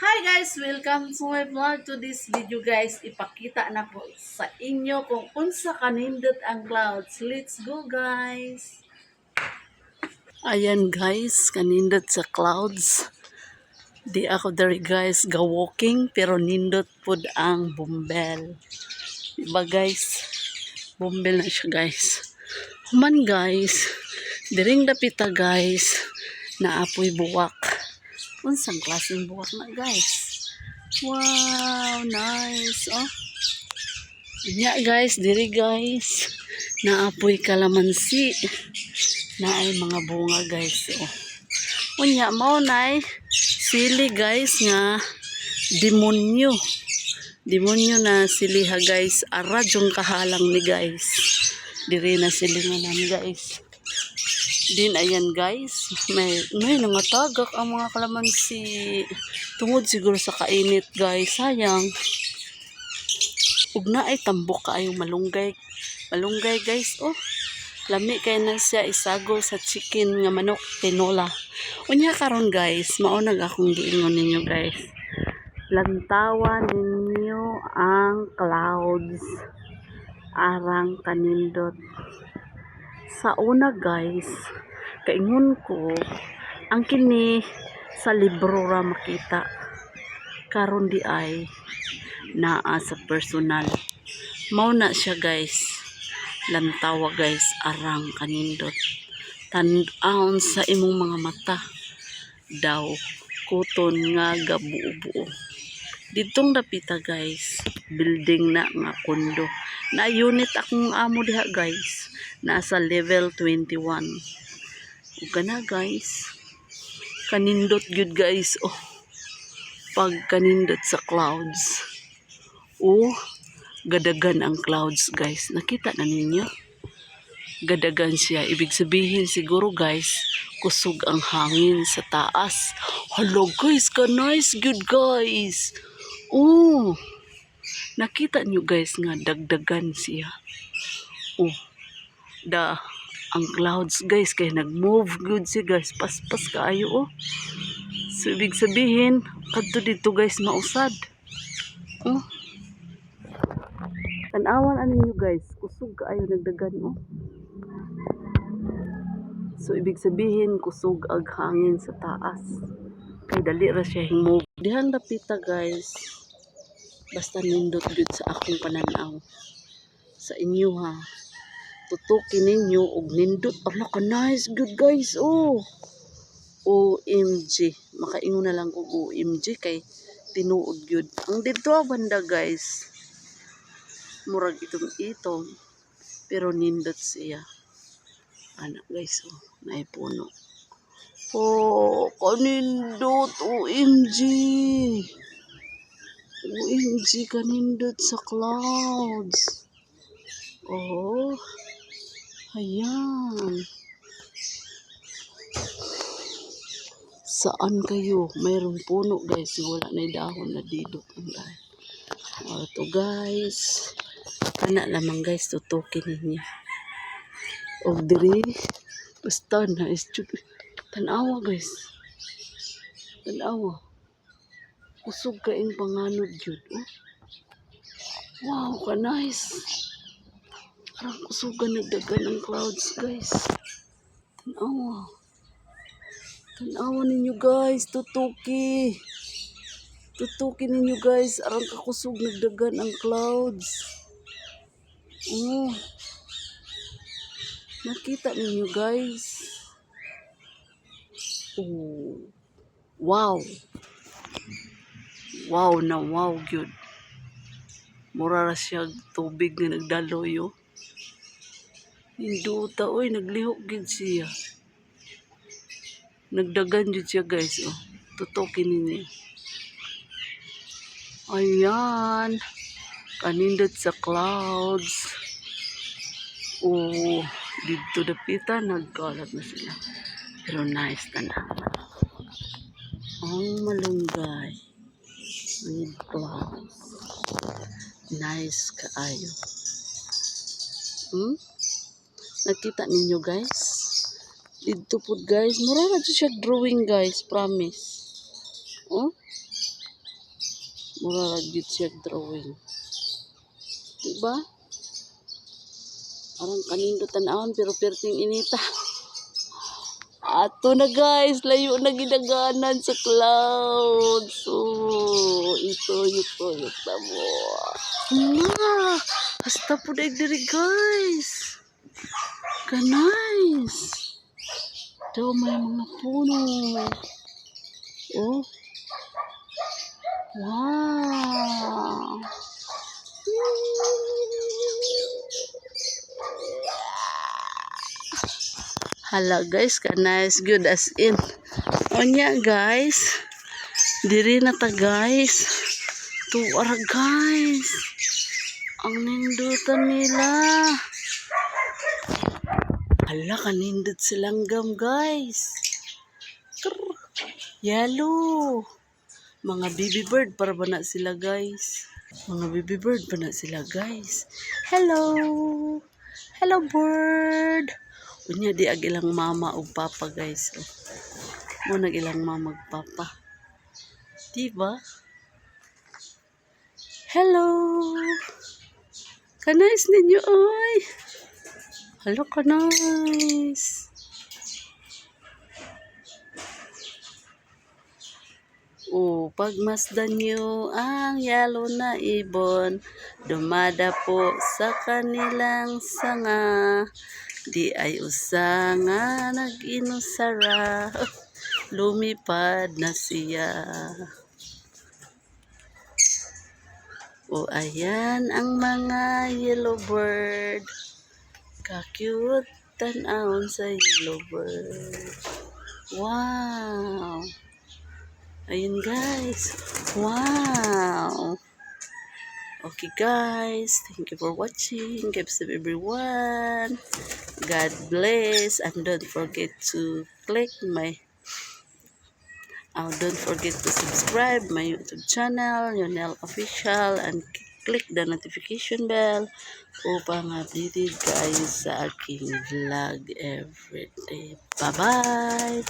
Hi guys! Welcome to my vlog. To this video guys, ipakita na ko sa inyo kung unsa kanindot ang clouds. Let's go guys! Ayan guys, kanindot sa clouds. Di ako dari guys ga-walking pero nindot pud ang bumbel. Diba guys? Bumbel na siya guys. Human guys, diring dapita guys, naapoy buwak. Unsang klaseng buwak na guys. Wow, nice. Oh. Nya guys, diri guys. Naapoy kalamansi. Naay mga bunga guys. Oh. Unya mao nay sili guys nga demonyo. Demonyo na siliha guys. Aradjong kahalang ni guys. Diri na silinganan guys. Din ayan guys, may nangatagak ang mga kalamansi. Tungod siguro sa kainit guys, sayang. Ug na ay tambok kaayong malunggay. Malunggay guys, oh. Lami kay na siya isago sa chicken nga manok tinola. Unya karon guys, maunag akong giingon ninyo guys. Lantawan ninyo ang clouds. Arang kanindot. Sa una guys, kaingon ko, ang kini sa libro ra makita. Karon di ay naa sa personal. Mao na siya guys. Lantawa guys, arang kanindot. Tan-aon sa imong mga mata. Daw, kuton nga gabuo-buo. Ditong dapita guys, building na nga kondo. Na unit akong amo diha guys. Nasa level 21. Ug kana guys, kanindot gyud guys. Oh, pag kanindot sa clouds. Oh, gadagan ang clouds guys. Nakita na ninyo? Gadagan siya. Ibig sabihin siguro guys, kusog ang hangin sa taas. Hello guys, ka nice good guys. Oh, nakita nyo guys nga dagdagan siya. Oh, ang clouds guys kay nag-move good siya guys. Paspas kaayo oh. So ibig sabihin kadto dito guys mausad. Oh. Tanawan ano nyo guys, kusog kaayo nagdagan oh. So ibig sabihin kusog ag hangin sa taas. Kay dali ra siya himove. Dihan dapita guys. Basta nindot good sa akong pananaw. Sa inyo ha. Tutukin ninyo og nindot. Ala ka nice good guys. Oh. OMG. Makaingon na lang og OMG kay tinuod gyud. Ang dito banda guys. Murag itong pero nindot siya. Ana guys oh. Naipuno. Oh, kanindot OMG. OMG kanindot sa clouds. Oh. Ayan. Saan kayo? Mayroong puno guys. Wala na dahon na didot. Oh, ito guys. Kana lamang guys. Tutukin ninyo. O diri. Basta na. Tanawa guys. Tanawa. Kusog kaing panganod yun. Oh. Wow, ka nice. Parang kusugan nagdagan ng clouds guys. Tanawa. Tanawa ninyo guys. Tutuki. Tutuki ninyo guys. Arang kakusog nagdagan ang clouds. Oh. Nakita ninyo guys. Oh. Wow. Wow na wow gyud. Mura ra siya tubig nga nagdaloy oh. Hinduta oy naglihok gid siya. Nagdagan jud siya guys oh. Tutukin ninyo. Ayan. Kanindot sa clouds. Oh, dito dapita nagkalat na sila. Pero nice tanawan. Ang malunggay. With clouds. Nice kaayo. Nakita ninyo guys? Dito po guys. Mura na siya drawing guys. Promise. Oh? Mura lang gid siya drawing. Diba? Parang kanindot tanawon pero perting inita. Ato na guys, layo na ginaganan sa clouds. Oh, ito mo. Hala, hasta po diri guys. Ka-nice. Daw may mga puno. Oh. Wow. Hala guys, ka-nice. Good as in. Onya guys. Diri na ta guys. Tuwara guys. Ang nindutan nila. Hala, kanindot silang gam guys. Krr. Yellow. Mga baby bird para ba na sila guys. Mga baby bird pa na sila guys. Hello. Hello bird. Unya di ag ilang mama o papa guys. Oh. Mo nag ilang mama ug papa. Diba? Hello. Ka-nice ninyo oy. Hello, ka-nice. Oh, pagmasdan nyo ang yellow na ibon, dumadapo sa kanilang sanga, di ay usa nga nag-inusara, lumipad na siya. Oh, ayan ang mga yellow bird. Ka-cute tan-awon sa yellow bird. Wow! Ayun guys. Wow. Okay guys. Thank you for watching. God bless everyone. God bless. And don't forget to don't forget to subscribe my YouTube channel, Yonel Official, and click the notification bell upang updated kayo sa aking vlog everyday. Bye-bye!